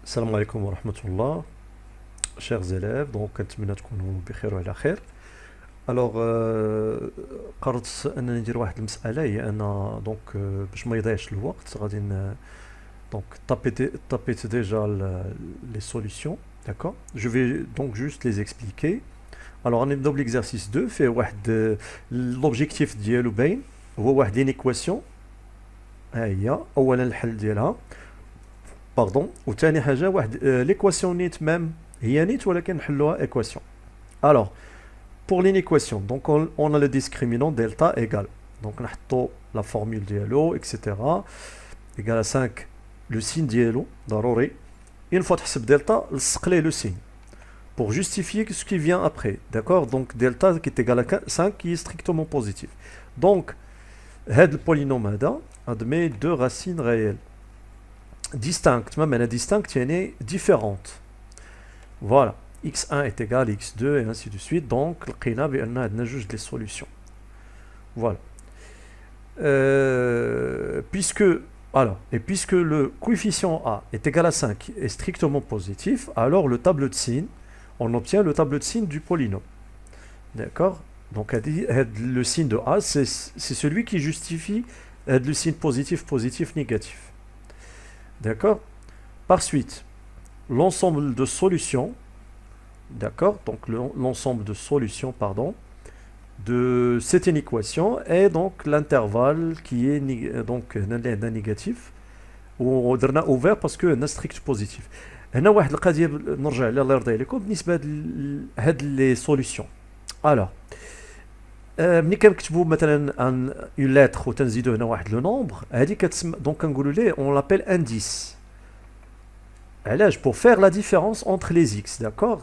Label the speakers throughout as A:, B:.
A: السلام عليكم ورحمة الله. Chers élèves, donc نتمنى تكونوا بخير وعلى خير. الوغ قررت انني ندير واحد المسألة، هي ان دونك باش ما يضيعش الوقت غادي donc taper déjà les solutions, d'accord. Je vais donc juste les expliquer. Alors on نبداو l'exercice 2 فيه واحد l'objectif ديالو باين، هو واحد une équation. ها هي اولا الحل ديالها باردون، وثاني حاجه واحد ليكواسيون نيت ميم هي نيت ولكن نحلوها ايكواسيون. alors pour l'inéquation donc on a le discriminant delta égale, donc نحطو la formule ديالو etc égale à 5 le signe ديالو ضروري. une fois تحسب delta لصق ليه le signe pour justifier ce qui vient après, d'accord. donc delta qui est égal à 5 qui est strictement positif. donc هاد البولينوم هذا admet deux racines réelles distinctes, même elle est distincte, elle est différente. Voilà, x1 est égal à x2 et ainsi de suite. Donc, on a juste les solutions. Voilà. Puisque le coefficient a est égal à 5 est strictement positif, alors le tableau de signes, on obtient le tableau de signes du polynôme. D'accord. Donc, le signe de a, c'est celui qui justifie le signe positif, positif, négatif. D'accord. Par suite, l'ensemble de solutions, d'accord, donc l'ensemble de solutions, pardon, de cette équation est donc l'intervalle qui est donc un négatif ou ouvert parce que un strict positif. هنا واحد القضيه نرجع عليها الله يرضي عليكم بالنسبه لهاد لي سوليوشن. alors ملي كنكتبوا مثلا ان اون لتر وتنزيدوا هنا واحد لو نومبر، هذه كتسمى دونك كنقولوا ليه اون لابيل انديس. علاش؟ pour faire la différence entre les x, d'accord.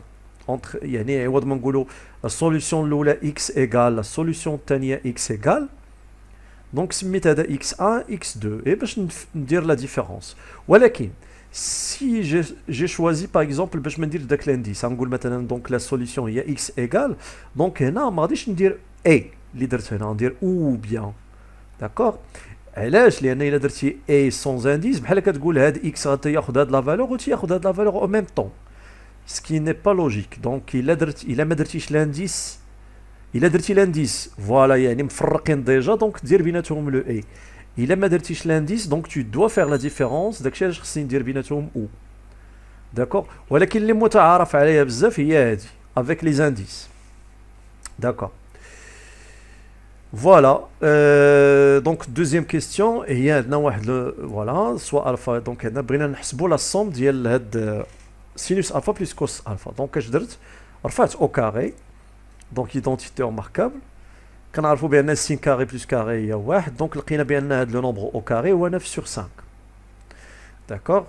A: entre يعني عوض ما نقولوا السوليوشن الاولى x égale la solution الثانيه x égale، دونك سميت هذا x1 x2 et باش ندير la différence. ولكن si j'ai choisi par exemple باش ما ندير داك الانديس، غنقول مثلا دونك la solution هي x égale، دونك هنا ما غاديش ندير A اللي درت هنا، ندير او بيان، داكور. علاش؟ لان الا درتي A سون انديس بحال كتقول هاد اكس غتاخذ هاد لا فالور وتياخذ هاد لا فالور او ميم طون، سكي ني با لوجيك. دونك الا ما درتيش لانديس، الا درتي لانديس فوالا يعني مفرقين ديجا، دونك دير بيناتهم لو A. الا ما درتيش لانديس دونك تو دوا فير لا ديفيرونس، داكشي علاش خصني ندير بيناتهم او، داكور. ولكن اللي متعارف عليها بزاف هي هادي افيك لي زانديس، داكور. Voilà, donc deuxième question, هي عندنا واحد voilà soit alpha، donc هنا بغينا نحسبوا لا somme ديال هاد sinus alpha plus cos alpha. donc اش درت؟ رفعت au carré، donc identité remarquable، كنعرفوا بان sin carré plus carré هي واحد، donc لقينا بان هاد لو نومبر au carré هو 9 sur 5، d'accord.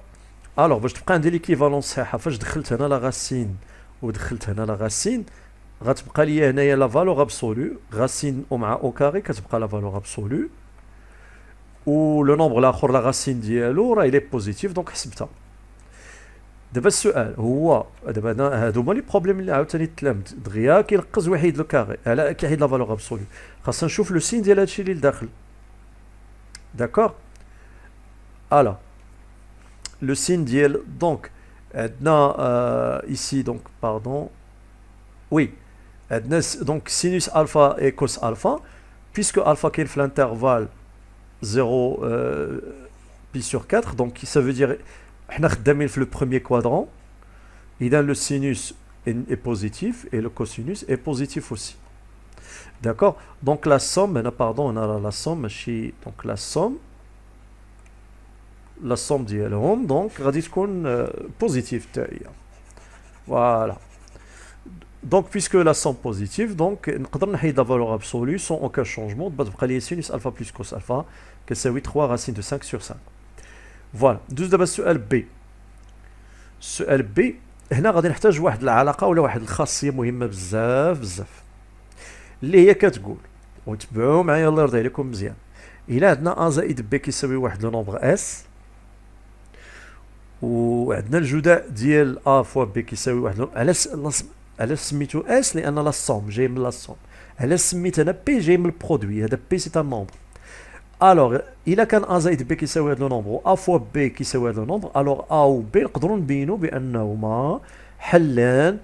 A: alors باش تبقى عندي ليكيفالونس صحيحه، فاش دخلت هنا لا غاسين ودخلت هنا لا غاسين غتبقى لي هنايا لا فالور ابسولو غاسين ومع او كاري كتبقى لا فالور ابسولو، و لو نومبر الاخر لا غاسين ديالو راه الي بوزيتيف، دونك حسبتها. دابا السؤال هو دابا هادو هما لي بروبليم اللي عاوتاني التلامذ دغيا كينقز ويحيد لو كاري على كيحيد لا فالور ابسولو، خاصنا نشوف لو سين ديال هادشي اللي لداخل، داكور. الا لو سين ديال دونك عندنا ايسي دونك باردون oui donc sinus alpha et cos alpha, puisque alpha qui est l'intervalle 0 pi sur 4, donc ça veut dire احنا خدامين في le premier quadrant، اذا le sinus est positif et le cosinus est positif aussi, d'accord. donc la somme pardon on a la somme ماشي donc la somme ديالهم donc غادي تكون positive حتى هي، voilà. donc puisque la somme positive donc نقدر نحيد la valeur absolue sans aucun changement، تبقى لي sinus alpha plus cos alpha كتساوي 3 racine de 5 sur 5. voilà. دوز دابا السؤال B. السؤال B هنا غادي نحتاج واحد العلاقه ولا واحد الخاصيه مهمه بزاف بزاف، اللي هي كتقول وتبعوا معايا الله يرضي عليكم مزيان. الا عندنا A زائد B كيساوي واحد لو نومبر S، وعندنا الجداء ديال A فوا B كيساوي واحد علاش سميتو اس؟ لان لا سوم جاي من لا سوم. علاش سميت انا بي؟ جاي من البرودوي، هذا بي سي ان نومبر. الوغ الا كان ا زائد بي كيساوي هذا لو نومبر و ا فوا بي كيساوي هذا لو نومبر، الوغ ا و بي نقدروا نبينوا بانهما حلان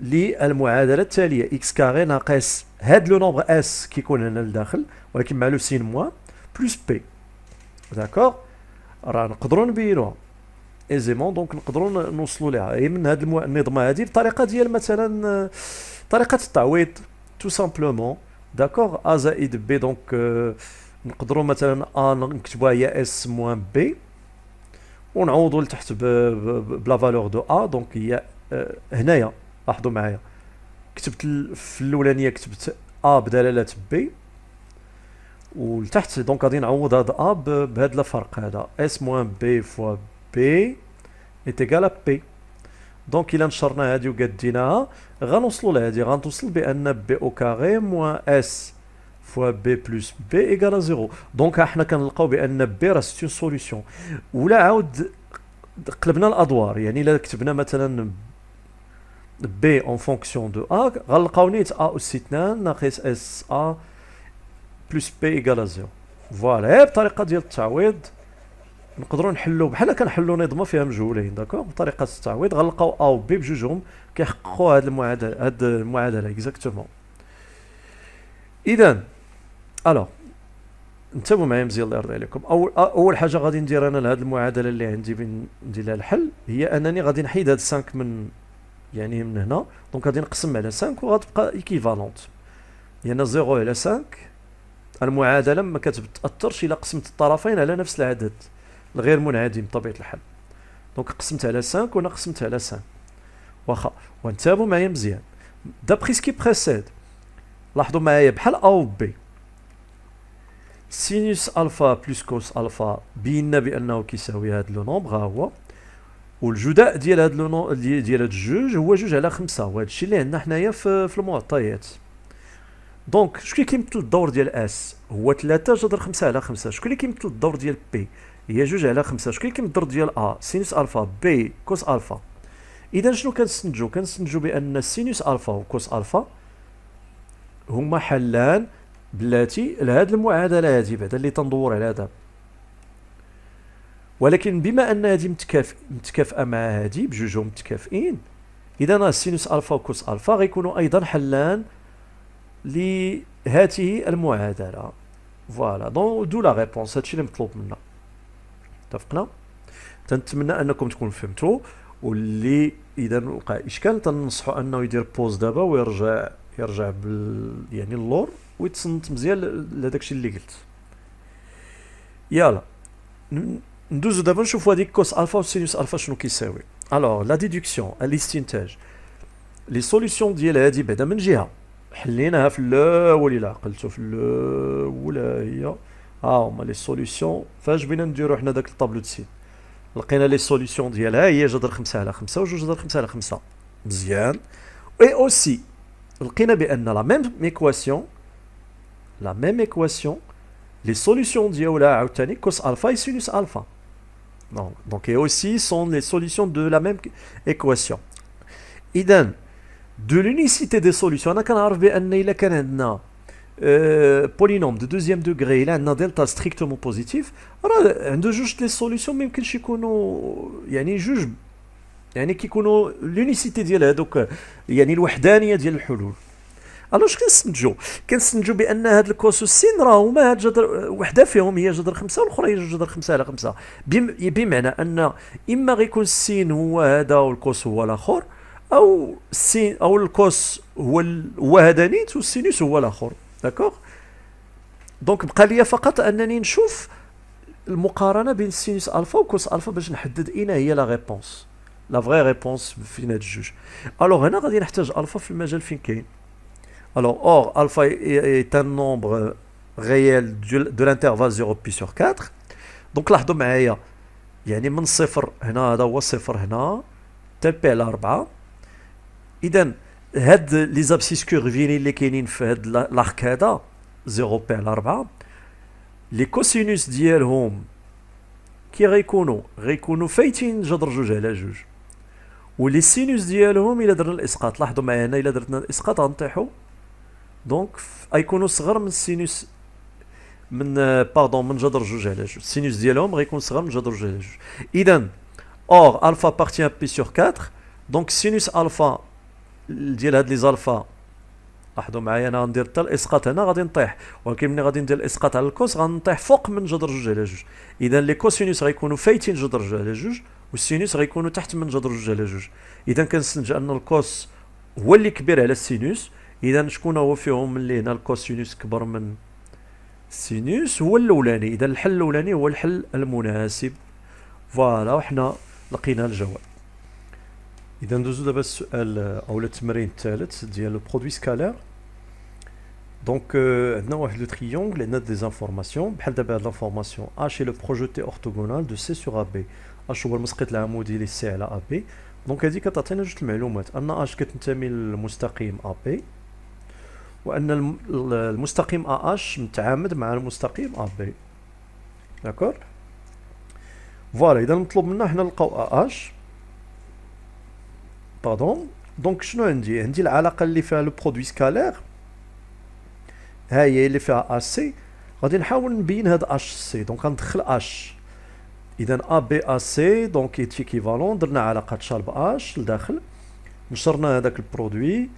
A: للمعادله التاليه اكس كاري ناقص هاد لو نومبر اس كيكون هنا لداخل ولكن مع لو سين موان بلس بي. داكوغ، راه نقدروا نبينوها ايزيمون، دونك نقدروا نوصلوا ليها اي من هاد النظمه هذه بطريقه ديال مثلا طريقه التعويض تو سامبلومون. داكوغ، ا زائد بي دونك نقدروا مثلا ا نكتبوها هي اس موان بي ونعوضوا لتحت بلا فالور دو ا، دونك هي هنايا لاحظوا معايا كتبت في الاولانيه كتبت ا بدلاله بي ولتحت، دونك غادي نعوض هذا ا بهذا الفرق هذا اس موان بي فوا بي est égal à P. دونك الا نشرنا هذه وقديناها غنوصلوا لهذه، غنوصل بان بي او كاري موان اس فوا بي بلس بي ايكال زيرو. دونك حنا كنلقاو بان بي راه سيت اون سوليسيون. ولا عاود قلبنا الادوار، يعني الا كتبنا مثلا بي اون فونكسيون دو ا غنلقاو نيت ا اس 2 ناقص اس ا بلس بي ايكال زيرو. فوالا بطريقه ديال التعويض نقدروا نحلوا بحال كنحلوا نظمه فيها مجهولين. داكوغ، بطريقه التعويض غنلقاو ا و بي بجوجهم كيحققوا هذه المعادله اكزاكتومون. اذا الو انتبهوا معايا مزيان الله يرضي عليكم. اول حاجه غادي ندير انا لهذه المعادله اللي عندي ندير لها الحل هي انني غادي نحيد هاد 5 من هنا، دونك غادي نقسم على 5 وغتبقى ايكيفالونت، لان 0 على 5 المعادله ما كتتاثرش الا قسمت الطرفين على نفس العدد الغير منعدم بطبيعه الحال. دونك قسمت على 5 وانا قسمت على 5 واخا. وانتبهوا معايا مزيان دابخي سكي بريسيد، لاحظوا معايا بحال ا و بي سينوس الفا بلس كوس الفا بينا بانه كيساوي هذا لو نومبر ها هو، والجداء ديال هذا لو ديال هاد الجوج هو 2 على 5، وهذا الشيء اللي عندنا حنايا في المعطيات. دونك شكون اللي كيمثل الدور ديال اس هو 3 جذر 5 على 5، شكون اللي كيمثل الدور ديال بي هي 2 على 5، شكون اللي كيمثل الدور ديال ا سينوس الفا بي كوس الفا. اذا شنو كنستنتجوا بان سينوس الفا وكوس الفا هما حلان بلاتي لهاد المعادله هذه بعدا اللي تندور على هذا، ولكن بما ان هذه متكافئه مع هذه بجوجهم متكافئين، اذا سينوس الفا وكوس الفا غيكونوا ايضا حلان لهذه المعادله. فوالا دو لا ريبونس، هادشي اللي مطلوب منا. اتفقنا؟ تنتمنى انكم تكونوا فهمتوا، واللي اذا وقع اشكال تنصحوا انه يدير بوز دابا ويرجع يعني اللور ويتصنت مزيان لهداك الشيء اللي قلت. يلا ندوزو دابا نشوفوا هذيك كوس الفا وسينوس الفا شنو كيساوي. الوغ لا ديدكسيون الاستنتاج لي سوليسيون ديال هذه بعدا من جهه حليناها في الاول الا عقلتو في الاول هي ها هما لي سوليسيون. فاش بينا نديرو حنا داك الطابلو دسين لقينا لي سوليسيون ديالها هي جذر 5 على 5 و 2 جذر 5 على 5 مزيان. اي اوسي لقينا بان لا ميم ايكواسيون لي سوليسيون ديالها عاوتاني كوس الفا اي سينوس الفا. دونك اي اوسي سون لي سوليسيون دو لا ميم ايكواسيون. اذا دو لونيسيتي دي سوليسيون انا كنعرف بان الا كان عندنا بولينوم دو دوزيام دوغري الا عندنا دلتا ستريكتومون بوزيتيف راه عنده جوج لي سوليسيون ما يمكنش يكونوا يعني جوج، يعني كيكونوا لونيسيتي ديال هذوك يعني الوحدانيه ديال الحلول. اش كنستنتجوا بان هاد الكوس والسين راه هما هاد جذر وحده فيهم هي جذر 5 والاخرى هي جذر 5 على 5، بمعنى ان اما غيكون السين هو هذا والكوس هو الاخر، او السين او الكوس هو هذا نيت والسينوس هو الاخر. داكوغ، دونك بقى لي فقط انني نشوف المقارنه بين السينوس الفا وكوس الفا باش نحدد اين هي لا ريبونس لا فري ريبونس فين هاد الجوج. الوغ هنا غادي نحتاج الفا في المجال فين كاين. الوغ اور الفا est un nombre réel de l'intervalle 0 pi sur 4. دونك لاحظوا معايا يعني من صفر هنا هذا هو الصفر هنا تي بي على 4. اذا هاد لي زابسيس كورفيني اللي كاينين في هاد لاخك هذا 0 بي على 4 لي كوسينوس ديالهم كي غيكونوا فايتين جذر 2 على 2، ولي سينوس ديالهم الا درنا الاسقاط لاحظوا معايا هنا الا درنا الاسقاط غنطيحوا، دونك غيكونوا صغر من السينوس من باردون من جذر جوج على جوج السينوس ديالهم غيكون صغر من جذر جوج على جوج اذا اور الفا بارتيان بي سور 4 دونك سينوس الفا ديال هاد لي زالفا لاحظوا معايا انا غندير حتى الاسقاط هنا غادي نطيح ولكن ملي غادي ندير الاسقاط على الكوس غنطيح فوق من جذر جوج على جوج اذا لي كوسينوس غيكونوا فايتين جذر جوج على جوج والسينوس غيكونوا تحت من جذر جوج على جوج اذا كنستنتج ان الكوس هو اللي كبير على السينوس اذا شكون هو فيهم اللي هنا الكوسينوس كبر من السينوس هو الاولاني اذا الحل الاولاني هو الحل المناسب فوالا وحنا لقينا الجواب اذا ندوزو دابا السؤال او التمرين الثالث ديال البرودوي سكالير دونك عندنا واحد لو تريونغل عندنا دي زانفورماسيون بحال دابا هاد لانفورماسيون اش لو بروجيتي اورتوغونال دو سي سور ا بي اش هو المسقط العمودي لسي على ا بي دونك هذه كتعطينا جوج المعلومات ان اش كتنتمي للمستقيم ا بي وان المستقيم ا اش متعامد مع المستقيم ا بي داكور فوالا اذا مطلوب منا حنا نلقاو ا اش باردون دونك شنو عندي العلاقه اللي فيها لو برودوي سكالير ها هي اللي فيها اش سي غادي نحاول نبين هاد اش سي دونك غندخل اش اذا ا بي ا سي دونك ايت ايكيفالون درنا علاقه شارب اش لداخل نشرنا هذاك البرودوي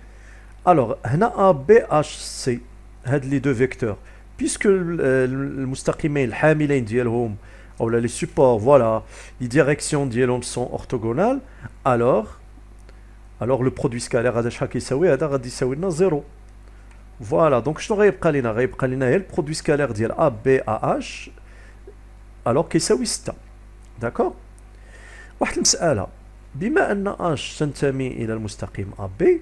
A: الوغ هنا ا بي اش سي هاد لي دو فيكتور بيسكو المستقيمين الحاملين ديالهم او لي سوبور فوالا لي ديريكسيون ديالهم سون اورتوغونال الوغ لو برودوي سكالير هذا شحال كيساوي هذا غادي يساوي لنا زيرو فوالا دونك شنو غيبقى لينا غير البرودوي سكالير ديال ا بي ا اش الوغ كيساوي 6 داكور واحد المساله بما ان اش تنتمي الى المستقيم ا بي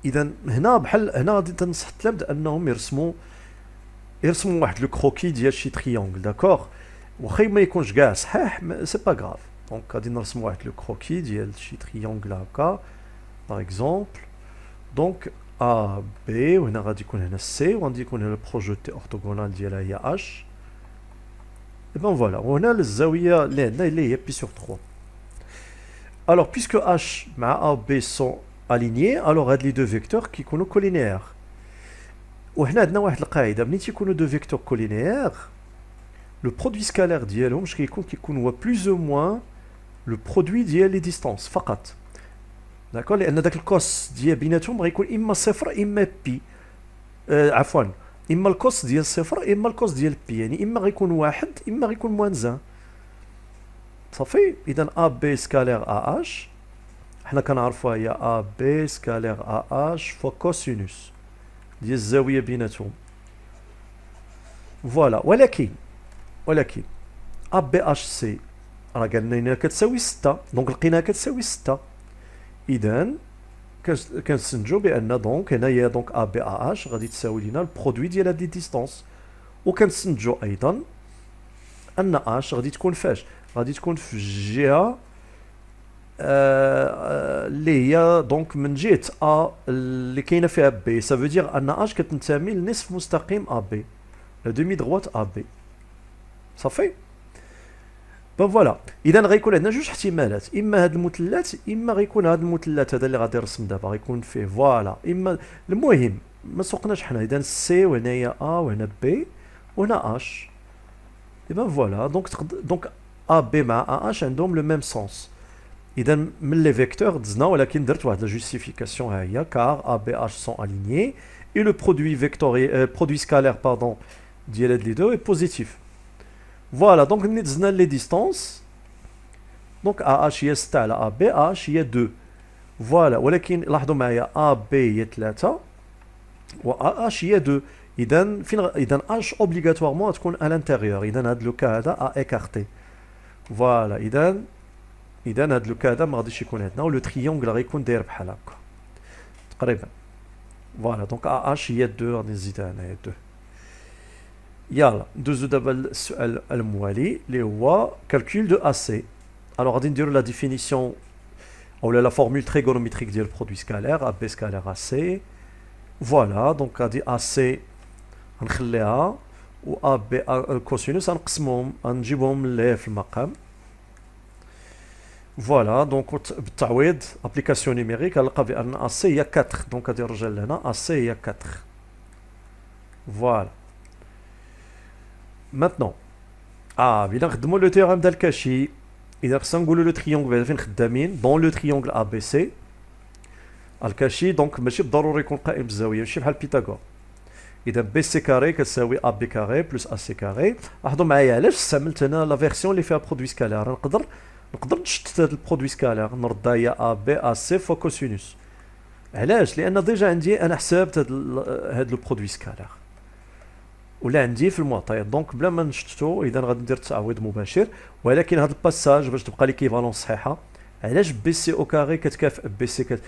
A: اذا هنا بحال هنا غادي تنصح التلامذه انهم يرسموا واحد لو كروكي ديال شي تريونغل داكور واخا ما يكونش كاع صحيح سي با غاف دونك غادي نرسموا واحد لو كروكي ديال شي تريونغل هكا باغ اكزومبل دونك ا بي وهنا غادي يكون هنا سي وغادي يكون هنا البروجيتي اورتوغونال ديالها هي اش et ben voilà وهنا الزاويه اللي عندنا اللي هي بي سور 3 alors puisque h مع a b sont alignés alors هاد لي دو فيكتور كيكونوا كولينيير وهنا عندنا واحد القاعده ملي تيكونوا دو فيكتور كولينيير لو برودوي سكالير ديالهم اش كيكون هو بلوز او موان لو برودوي ديال لي ديستانس فقط داكور لان داك الكوس ديال بيناتهم غيكون اما صفر اما بي عفوا اما الكوس ديال صفر اما الكوس ديال بي يعني اما غيكون واحد اما غيكون موان زان صافي اذا ا بي سكالير ا اش حنا كنعرفوها هي ا بي سكالير ا اش فوا كوسينوس ديال الزاويه بيناتهم فوالا ولكن ا بي اش سي راه قالنا هنا كتساوي 6 دونك لقيناها كتساوي 6 اذا كنستنتجو بان دونك هنايا دونك ا بي ا اش غادي تساوي لينا البرودوي ديال هاد لي ديستانس وكنستنتجو ايضا ان اش غادي تكون فاش غادي تكون في الجهه اللي هي دونك من جهه ا اللي كاينه فيها بي سا فو دير ان اش كتنتمي لنصف مستقيم ا بي لا دومي دغوات ا بي صافي بون فوالا اذا غيكون عندنا جوج احتمالات اما هذا المثلث اما غيكون هذا المثلث هذا اللي غادي نرسم دابا غيكون فيه فوالا اما المهم ما سوقناش حنا اذا سي وهنايا ا وهنا بي وهنا اش اذا فوالا دونك ا بي مع ا اش عندهم لو ميم سونس اذا من لي فيكتور دزنا ولكن درت واحد لا جوستيفيكاسيون ها هي كار ا بي اش سون الينيي اي لو برودوي فيكتوري برودوي سكالير باردون ديال هاد لي دو اي بوزيتيف فوالا دونك ملي دزنا لي ديستانس دونك ا اش هي 6 على ا بي اش هي 2 فوالا ولكن لاحظوا معايا ا بي هي 3 و ا اش هي 2 اذا فين اذا اش اوبليغاتوارمون تكون ا لانتيريور اذا هاد لو كا هذا ا ايكارتي فوالا اذا هاد لو كا هذا ما غاديش يكون عندنا ولو تريونغل غيكون داير بحال هكا تقريبا فوالا دونك ا اش هي 2 غادي نزيدها هنايا 2 يلا ندوزو دابا السؤال الموالي اللي هو calcul de AC alors غادي نديرو لا ديفينيسيون او لا فورمول تريغونوميتريك ديال البرودوي سكالير ا بي سكالير AC فوالا دونك غادي AC غنخليها و ا بي كوسينوس غنقسمهم غنجيبهم اللي في المقام فوالا دونك بالتعويض ابليكاسيون نيميريك غنلقى بان AC هي 4 دونك غادي نرجع لهنا AC هي 4 فوالا maintenant بلا نخدموا le théorème d'Al-Kashi اذا خصنا نقولوا le triangle فين خدامين dans le triangle ABC الكاشي دونك ماشي بالضروري يكون قائم بالزاويه ماشي بحال بيثاغور اذا بي سي كاري كتساوي ا بي كاري بلس ا سي كاري لاحظوا معايا علاش استعملت انا لا فيرسيون اللي فيها برودوي سكالار نقدر نشتت هذا البرودوي سكالار نردها هي ا بي ا سي فوا كوسينوس علاش لان ديجا عندي انا حسبت هذا لو برودوي سكالار ولا عندي في المعطيات دونك بلا ما نشتتو اذا غادي ندير التعويض مباشر ولكن هذا الباساج باش تبقى ليكيفالونس صحيحه علاش بي سي او كاري كتكافئ بي سي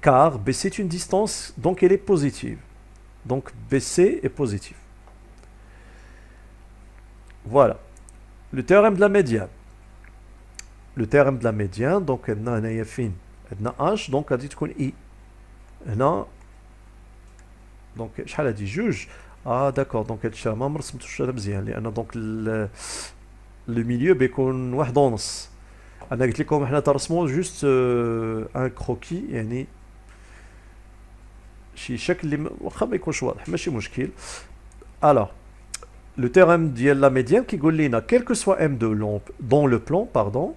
A: car BC est une distance, donc elle est positive. Donc BC est positif. Voilà. Le théorème de la médiane. Le théorème de la médiane, donc on a un fin, on a H, donc on dit qu'on I. On a, donc je l'ai dit juge. Ah d'accord, donc je ما مرسمتوش هذا مزيان لأن donc le milieu بيكون واحد ونص. انا قلت لكم احنا ترسموا جوست ان كروكي يعني شي شكل اللي واخا ما يكونش واضح ماشي مشكل الوغ لو تيرم ديال لا ميديان كيقول لنا كيل كو سوا ام دو لون دون لو بلان باردون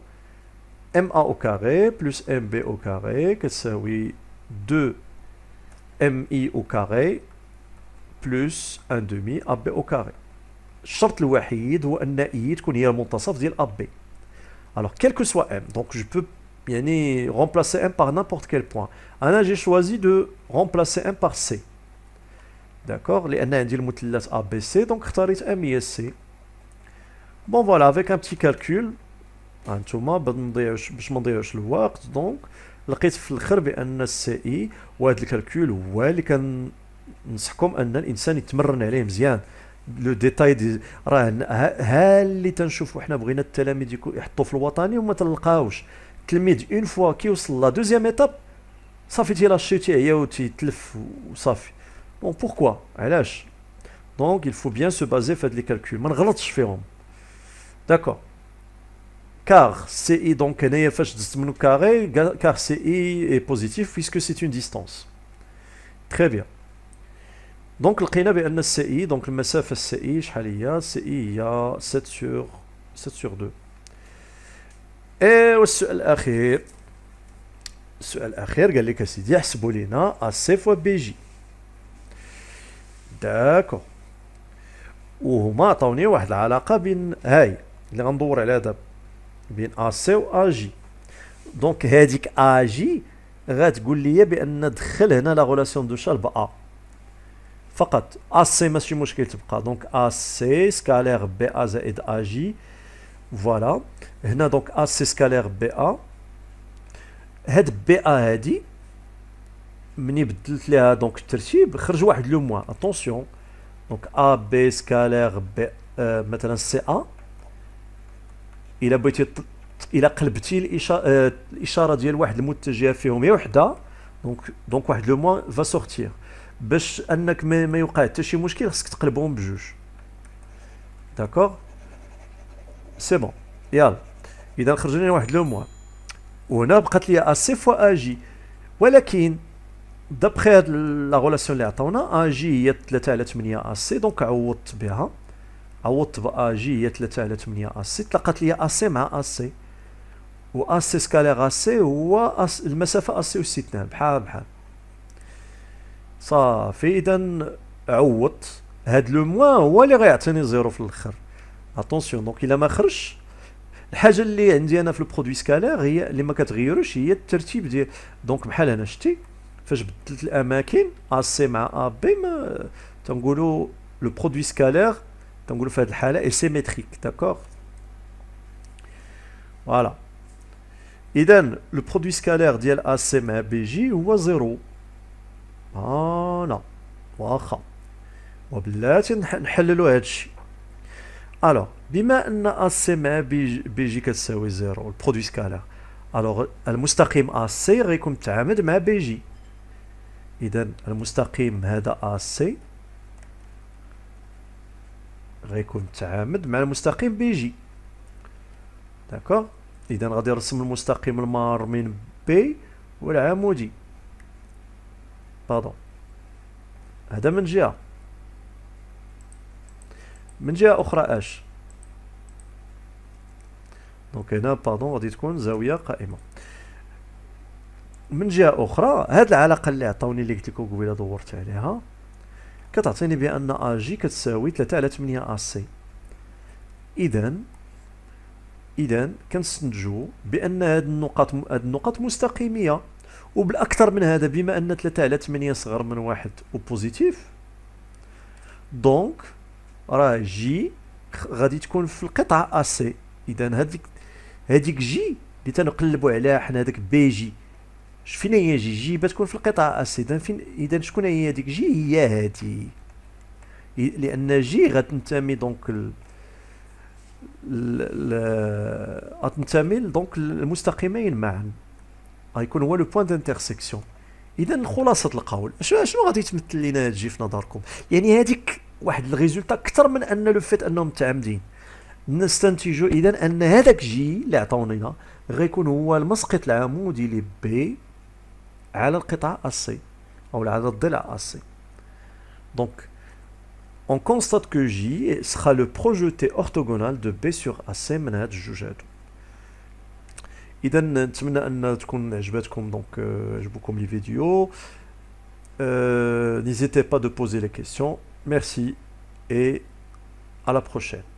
A: ام ا او كاري بلس ام بي او كاري كتساوي 2 ام اي او كاري بلس 1 دومي ا بي او كاري الشرط الوحيد هو ان اي تكون هي المنتصف ديال ا بي. Alors, quel que soit M, donc je peux remplacer M par n'importe quel point. Là, j'ai choisi de remplacer M par C. D'accord? Les N عندي المثلث ABC, donc اختاريت M et C. Bon voilà, avec un petit calcul, هانتوما باش ما نضيعوش الوقت دونك لقيت في الاخر بان السي اي وهذا الكالكول هو اللي كننصحكم ان الانسان يتمرن عليه مزيان. لو ديتاي راه ها اللي تنشوفوا حنا بغينا التلاميذ يحطوا في الوطني وما تلقاوش التلميذ اون فوا كيوصل لا دوزيام ايتاب صافي تيلاشي هي وتيتلف وصافي. بون بوركوا علاش دونك il faut bien se baser في هاد لي كالكول ما نغلطش فيهم. داكور car CI donc هنايا فاش دزت منو كاري car CI est positif puisque c'est une distance. Très bien. دونك لقينا بان السي اي دونك المسافه السي اي شحال هي السي اي هي 7 sur 2. ايوا السؤال الاخير قال لك اسيدي احسبوا لنا ا سي فوا بي جي. داكور وهما عطاوني واحد العلاقه بين هاي اللي غندور عليها دابا بين ا سي و ا جي. دونك هذيك ا جي غتقول لي بان دخل هنا لا غولاسيون دو شارب ا فقط ا سي ماشي مشكل تبقى دونك ا سي سكالير بي ا زائد ا جي. فوالا هنا دونك ا سي سكالير بي ا هاد بي ا هادي مني بدلت ليها دونك الترتيب خرج واحد لو موان اتونسيون دونك ا بي سكالير بي مثلا سي ا الا بغيتي الا قلبتي الاشاره ديال واحد المتجهه فيهم هي وحده دونك واحد لو موان فا سورتير باش انك ما يوقع حتى شي مشكل خصك تقلبهم بجوج. داكور سي بون يلا اذا خرج لنا واحد لو موان وهنا بقات لي ا سي فوا ا جي ولكن دابخي هاد لا غولاسيون اللي عطاونا ا جي هي 3 على 8 ا سي دونك عوضت بها عوضت ب جي هي 3 على 8 ا سي تلقات لي ا سي مع ا سي و ا سي سكالير ا سي هو المسافه ا سي و سي 2 بحال صافي. اذا عوضت هاد لو موان هو اللي غيعطيني زيرو في الاخر. اتونسيون دونك الا ما خرجش الحاجه اللي عندي انا في البرودوي سكالير هي اللي ما كتغيروش هي الترتيب ديال دونك بحال هنا شتي فاش بدلت الاماكن ا سي مع ا بي ما تنقولوا لو برودوي سكالير تنقولوا في هذه الحاله اي سيميتريك. داكور فوالا اذا لو برودوي سكالير ديال ا سي مع بي جي هو زيرو. فوالا واخا وبلاتي نحللوا هادشي. الوغ بما ان ا سي مع بي جي كتساوي زيرو البرودوي سكالير الوغ المستقيم ا سي غيكون متعامد مع بي جي. اذا المستقيم هذا ا سي غيكون متعامد مع المستقيم بي جي. داكوغ اذا غادي نرسم المستقيم المار من بي والعمودي باردون هذا من جهه من جهة أخرى اش؟ دونك هنا باردون غادي تكون زاوية قائمة. من جهة أخرى هاد العلاقة اللي عطاوني اللي قلت لكم قبيله دورت عليها كتعطيني بأن أ جي كتساوي 3 على 8 أ سي. إذا كنستنتجو بأن هاد النقاط مستقيمية، وبالأكثر من هذا بما أن 3 على 8 صغر من واحد وبوزيتيف، دونك راه جي غادي تكون في القطعة أ سي. إذا هذيك جي اللي تنقلبوا عليها حنا هذاك بي جي، فين هي جي؟ جي بتكون في القطعة أس. إذا شكون هي هذيك جي؟ هي هادي، لأن جي غتنتمي دونك غتنتمي دونك المستقيمين معا، غيكون هو لو بوان دانترسيكسيون. إذا خلاصة القول شنو غادي تمثل لنا هاد جي في نظركم؟ يعني هذيك واحد الريزولتا أكثر من أن لو فيت أنهم متعامدين، نستنتجوا إذا أن هذاك جي اللي عطاونينا غيكون هو المسقط العمودي ل بي على القطعة أسي أو على الضلع أسي. Donc, on constate que J sera le projeté orthogonal de B sur AC من هاد الجوج هادو. إذا نتمنى أن تكون عجبتكم، دونك عجبوكم لي فيديو. N'hésitez pas de poser les questions. Merci et à la prochaine.